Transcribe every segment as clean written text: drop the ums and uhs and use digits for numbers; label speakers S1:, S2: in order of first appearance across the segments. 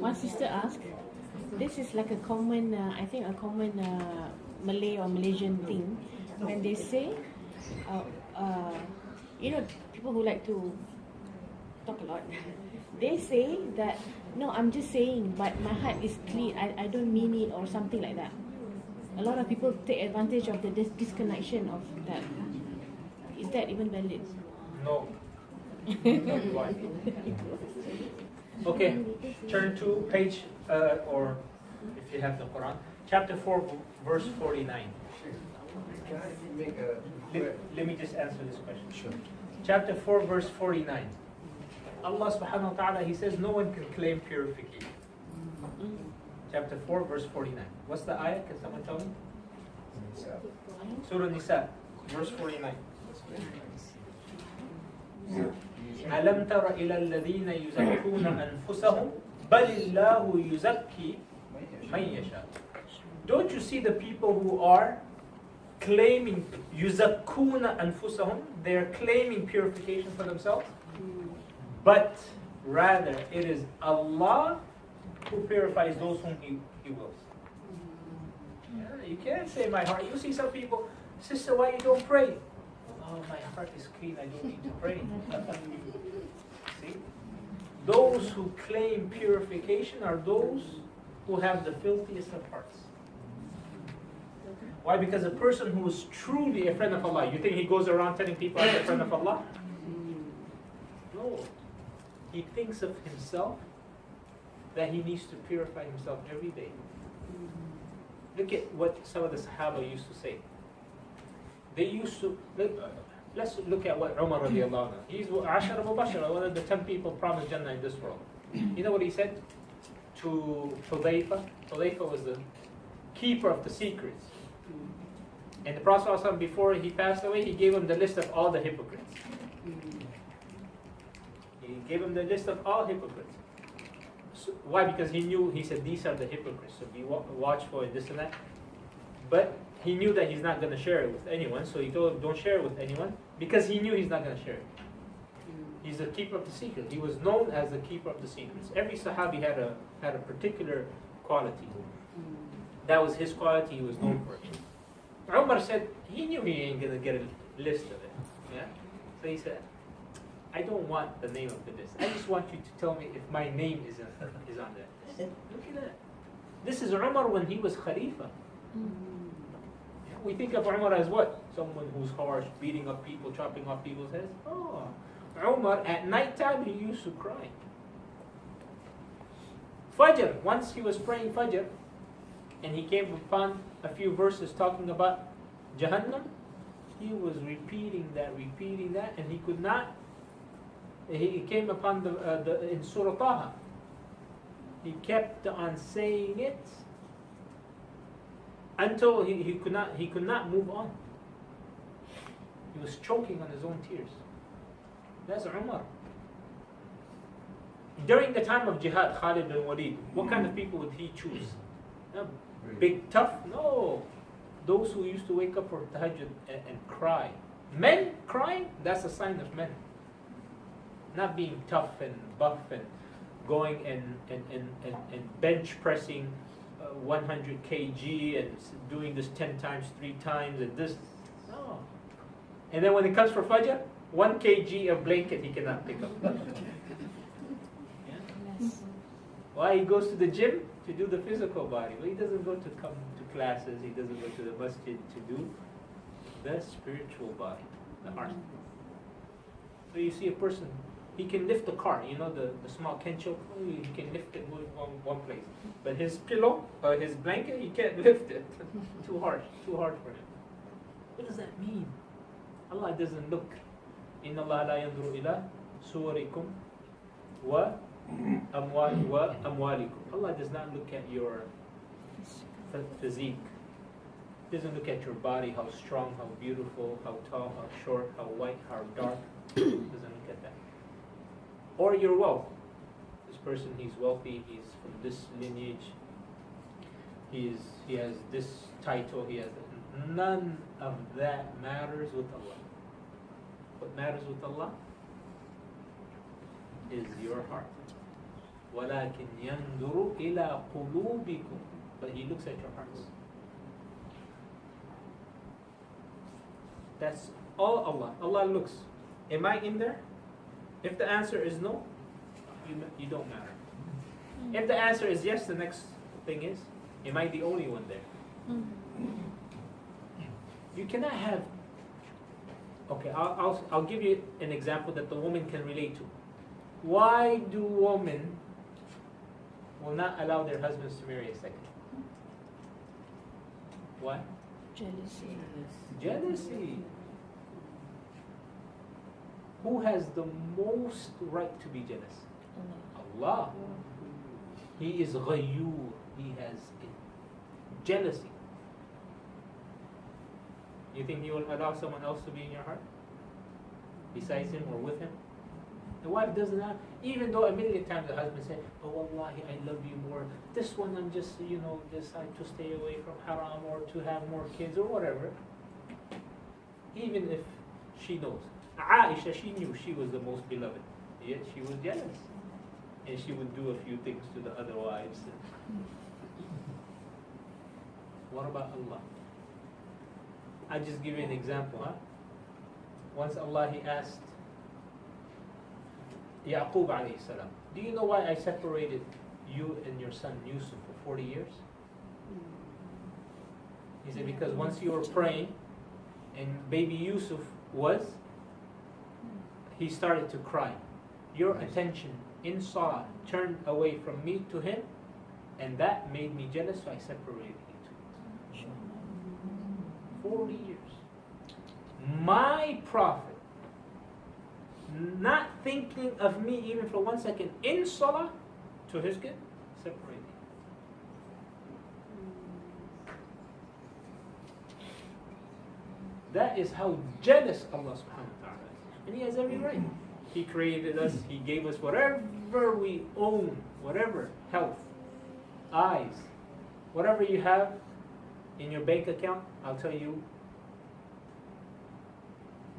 S1: One sister asked, this is like a common, I think a common Malay or Malaysian thing, when they say, people who like to talk a lot, they say that, no, I'm just saying, but my heart is clean, I don't mean it, or something like that. A lot of people take advantage of the disconnection of that. Is that even valid?
S2: No. Why? Okay, turn to page, or if you have the Quran, chapter 4, verse 49.
S3: Can I make a...
S2: Let me just answer this question.
S3: Sure.
S2: Chapter 4, verse 49. Allah subhanahu wa ta'ala, He says no one can claim purification. Chapter 4, verse 49. What's the ayah? Can someone tell me? Surah Nisa, verse 49. أَلَمْ تَرَ إِلَى الَّذِينَ يُزَكُّونَ أَنفُسَهُمْ بَلِ اللَّهُ يُزَكِّي مَنْ يَشَاءُ. Don't you see the people who are claiming يُزَكُّونَ أَنفُسَهُم? They are claiming purification for themselves. But rather, it is Allah who purifies those whom He wills. Yeah, you can't say my heart. You see some people, sister, why you don't pray? Oh, my heart is clean, I don't need to pray. See? Those who claim purification are those who have the filthiest of hearts. Why? Because a person who is truly a friend of Allah, you think he goes around telling people I'm a friend of Allah? No. He thinks of himself that he needs to purify himself every day. Look at what some of the Sahaba used to say. They used to, let's look at what Umar radiallahu anhu. He's Ashara Mubashara, one of the 10 people promised Jannah in this world. You know what he said to Hudayfa? Hudayfa was the keeper of the secrets. And the Prophet ﷺ, before he passed away, he gave him the list of all the hypocrites. He gave him the list of all hypocrites. So, why? Because he knew, he said, these are the hypocrites, so be watchful and this and that. But he knew that he's not going to share it with anyone, so he told him, don't share it with anyone, because he knew he's not going to share it. He's the keeper of the secret. He was known as the keeper of the secrets. Every Sahabi had a particular quality. That was his quality, he was known for it. Umar said, he knew he ain't going to get a list of it. Yeah? So he said, I don't want the name of the list. I just want you to tell me if my name is on that list. Look at that. This is Umar when he was Khalifa. We think of Umar as what? Someone who's harsh, beating up people, chopping off people's heads. Oh, Umar, at night time, he used to cry. Fajr, once he was praying Fajr, and he came upon a few verses talking about Jahannam, he was repeating that, and he could not. He came upon in Surah Taha. He kept on saying it until he could not move on. He was choking on his own tears. That's Umar. During the time of jihad, Khalid bin Walid, what kind of people would he choose? Big tough? No. Those who used to wake up for tahajjud and cry. Men crying? That's a sign of men. Not being tough and buff and going and bench pressing 100 kg and doing this 10 times, 3 times and this. No. And then when it comes for Fajr, 1 kg of blanket he cannot pick up. Yeah? Why? He goes to the gym to do the physical body. Well, he doesn't go to come to classes. He doesn't go to the masjid to do the spiritual body, the heart. So you see a person, he can lift the car, you know, the small kencho, he can lift it one place. But his pillow, or his blanket, he can't lift it. Too hard for him. What does that mean? Allah doesn't look. إِنَّ اللَّهَ لَا يَنْظُرُ إِلَىٰ صُوَرِكُمْ وَأَمْوَالِكُمْ. Allah does not look at your physique. He doesn't look at your body, how strong, how beautiful, how tall, how short, how white, how dark. He doesn't look at that. Or your wealth. This person, he's wealthy, he's from this lineage, he has this title, he has that. None of that matters with Allah. What matters with Allah is your heart. وَلَكِنْ يَنْظُرُ إِلَىٰ قُلُوبِكُمْ. But He looks at your hearts. That's all Allah. Allah looks. Am I in there? If the answer is no, you don't matter. If the answer is yes, the next thing is, am I the only one there? You cannot have. Okay, I'll give you an example that the woman can relate to. Why do women will not allow their husbands to marry a second? Why?
S1: Jealousy.
S2: Jealousy. Who has the most right to be jealous? Allah. He is ghayur. He has jealousy. You think He will allow someone else to be in your heart? Besides Him or with Him? The wife doesn't have, even though a million times the husband said, oh wallahi, I love you more. This one I'm just, decide to stay away from haram or to have more kids or whatever. Even if she knows. Aisha, she knew she was the most beloved. Yet she was jealous. And she would do a few things to the other wives. What about Allah? I just give you an example. Once Allah, He asked Yaqub alayhi salam, do you know why I separated you and your son Yusuf for 40 years? He said, because once you were praying and baby Yusuf he started to cry. Your attention in salah turned away from me to him, and that made me jealous, so I separated you two. 40 years. My prophet, not thinking of me even for 1 second in salah, to his kid, separated. That is how jealous Allah subhanahu wa ta'ala is. And He has every right. He created us, He gave us whatever we own, whatever, health, eyes, whatever you have in your bank account, I'll tell you,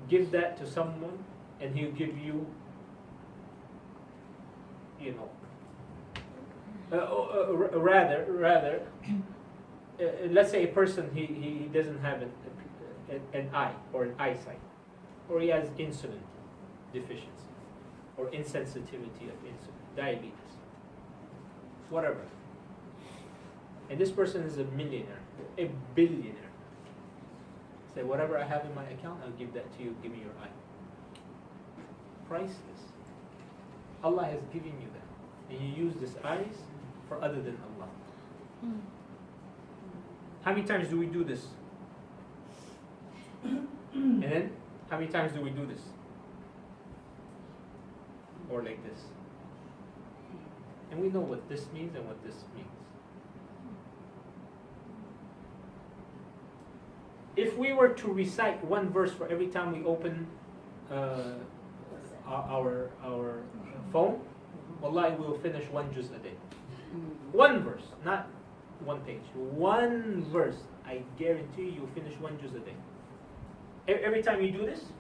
S2: give that to someone and He'll give you, rather, let's say a person, he doesn't have an eye or an eyesight, or he has insulin deficiency or insensitivity of insulin, diabetes, whatever. And this person is a millionaire, a billionaire. Say, whatever I have in my account, I'll give that to you, give me your eye. Priceless. Allah has given you that. And you use these eyes for other than Allah. How many times do we do this? And then, how many times do we do this? Or like this. And we know what this means and what this means. If we were to recite one verse for every time we open our phone, wallahi, we'll finish one juz a day. One verse, not one page. One verse. I guarantee you'll finish one juz a day. Every time you do this,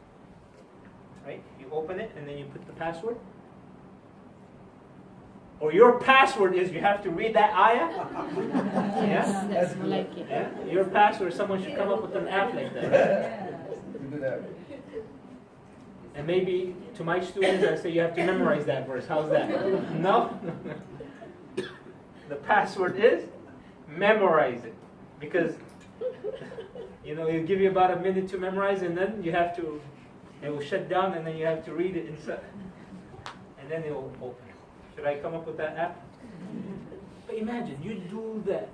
S2: right? You open it and then you put the password. Or your password is you have to read that ayah. Yeah?
S1: That's more like it.
S2: Yeah? Your password, someone should come up with an app like that. And maybe to my students I say you have to memorize that verse. How's that? No? The password is memorize it. Because it'll give you about a minute to memorize, and then it will shut down, and then you have to read it inside. And then it will open. Should I come up with that app? But imagine, you do that.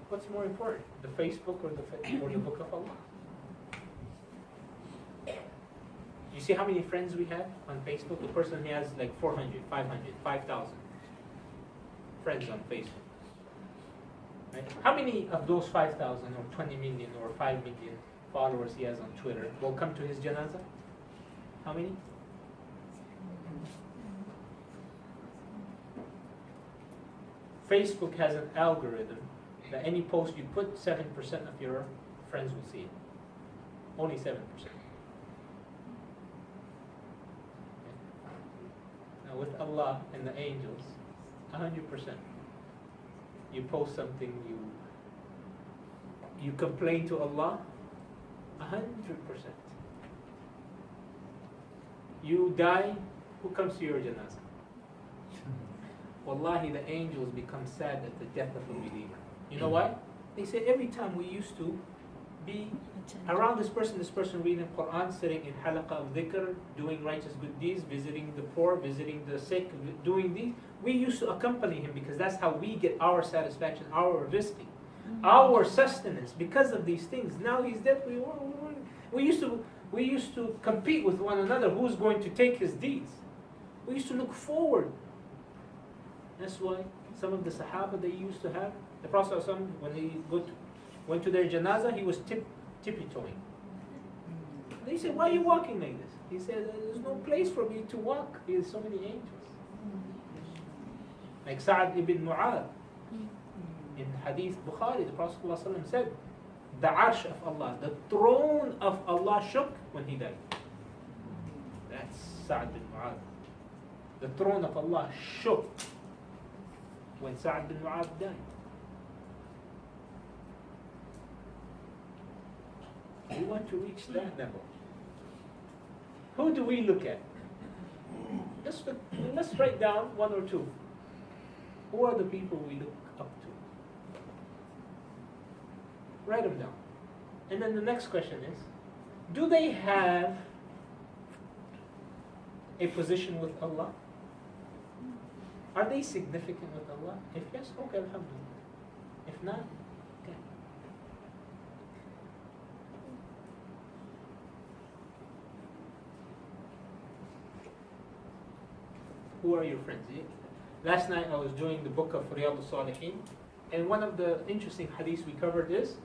S2: What's more important? The Facebook or the Book of Allah? You see how many friends we have on Facebook? The person has like 400, 500, 5,000 friends on Facebook. Right? How many of those 5,000 or 20 million or 5 million followers he has on Twitter will come to his janazah? How many? Facebook has an algorithm that any post you put, 7% of your friends will see it. Only 7%. Now with Allah and the angels, 100%. You post something, you complain to Allah, 100%. You die, who comes to your janazah? Wallahi, the angels become sad at the death of a believer. You know why? They say every time we used to be around this person reading Quran, sitting in halaqah of dhikr, doing righteous good deeds, visiting the poor, visiting the sick, doing these, we used to accompany him because that's how we get our satisfaction, our rizqi, our sustenance because of these things. Now he's dead. We used to compete with one another who's going to take his deeds. We used to look forward. That's why some of the Sahaba they used to have, the Prophet when he went to their janazah, he was tippy-toeing. They said, why are you walking like this? He said, there's no place for me to walk. There's so many angels. Like Sa'ad ibn Mu'adh. In Hadith Bukhari, the Prophet ﷺ said, the arsh of Allah, the throne of Allah shook when he died. That's Sa'ad bin Mu'adh. The throne of Allah shook when Sa'ad bin Mu'adh died. We want to reach that level. Who do we look at? Let's write down one or two. Who are the people we look up to? Write them down. And then the next question is, do they have a position with Allah? Are they significant with Allah? If yes, okay, alhamdulillah. If not, okay. Who are your friends? Last night I was doing the book of Riyadh al-Salihin, and one of the interesting hadiths we covered is,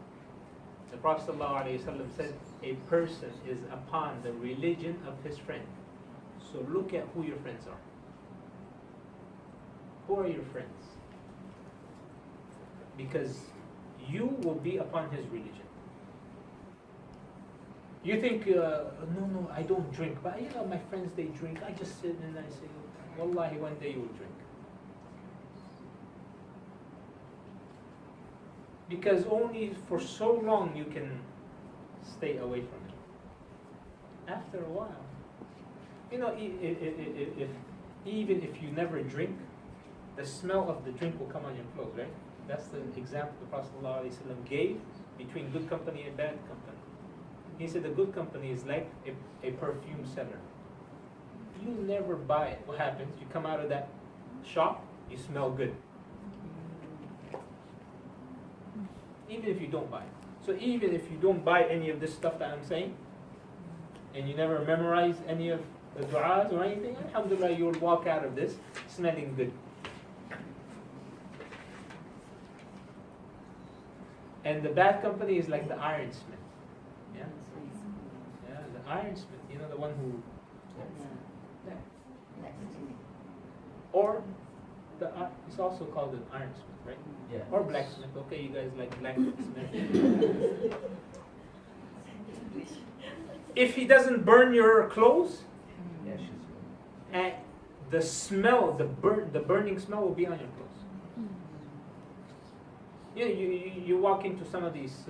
S2: the Prophet ﷺ said, a person is upon the religion of his friend. So look at who your friends are. Who are your friends? Because you will be upon his religion. You think, no, I don't drink, but my friends, they drink. I just sit and I say, Wallahi, one day you will drink. Because only for so long you can stay away from it. After a while, even if you never drink, the smell of the drink will come on your clothes, right? That's the example the Prophet ﷺ gave between good company and bad company. He said the good company is like a perfume seller. You never buy it. What happens? You come out of that shop, you smell good. Even if you don't buy it. So even if you don't buy any of this stuff that I'm saying, and you never memorize any of the du'as or anything, alhamdulillah, you'll walk out of this smelling good. And the bad company is like the ironsmith. Yeah? Yeah, the ironsmith, the one who... Or, it's also called an ironsmith, right?
S3: Yeah.
S2: Or blacksmith. Okay, you guys like blacksmith. If he doesn't burn your clothes, and the smell, the burning smell will be on your clothes. You walk into some of these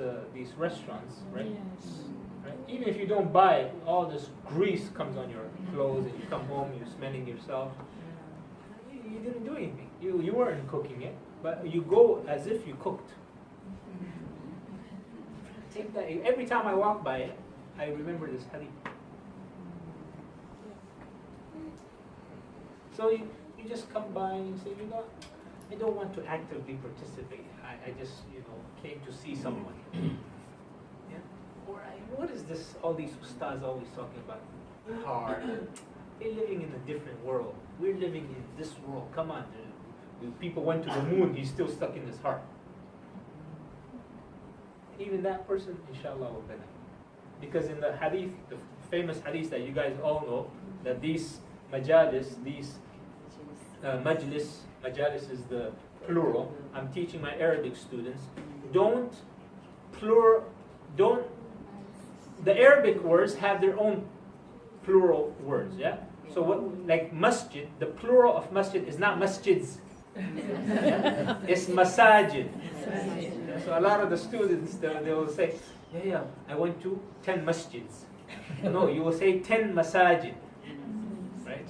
S2: restaurants, right?
S1: Yes.
S2: Right? Even if you don't buy it, all this grease comes on your clothes, and you come home, you're smelling yourself. You didn't do anything. You weren't cooking it, but you go as if you cooked. Take that. Every time I walk by it, I remember this hadith. So you just come by and say, I don't want to actively participate. I just, came to see someone. Yeah? Or what is this, all these ustads always talking about? Hard. They're living in a different world. We're living in this world. Come on. People went to the moon. He's still stuck in his heart. Even that person, inshallah, will benefit. Because in the hadith, the famous hadith that you guys all know, that these majalis, majalis is the plural. I'm teaching my Arabic students. The Arabic words have their own plural words, yeah? So like masjid, the plural of masjid is not masjids. It's masajid. So a lot of the students, they will say, yeah, I went to 10 masjids. No, you will say 10 masajid. Right?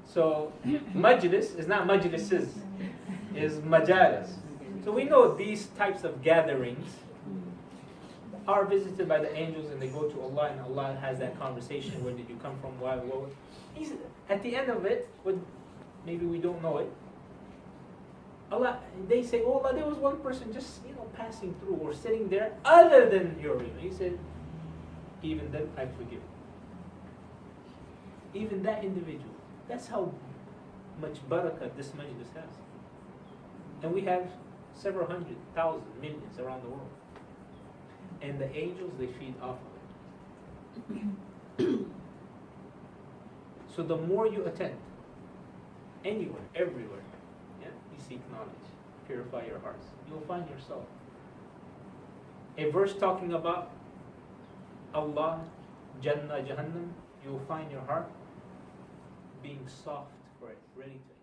S2: So majlis is not majlises, is majalis. So we know these types of gatherings are visited by the angels, and they go to Allah, and Allah has that conversation. Where did you come from? Why? What? At the end of it, maybe we don't know it. Allah, they say, oh Allah, there was one person just passing through or sitting there other than your religion. He said, even then I forgive. Even that individual. That's how much barakah this majlis has. And we have several hundred, thousand, millions around the world. And the angels, they feed off of it. So the more you attend, anywhere, everywhere, you seek knowledge, purify your hearts, you'll find yourself. A verse talking about Allah, Jannah, Jahannam, you'll find your heart being soft for it, ready to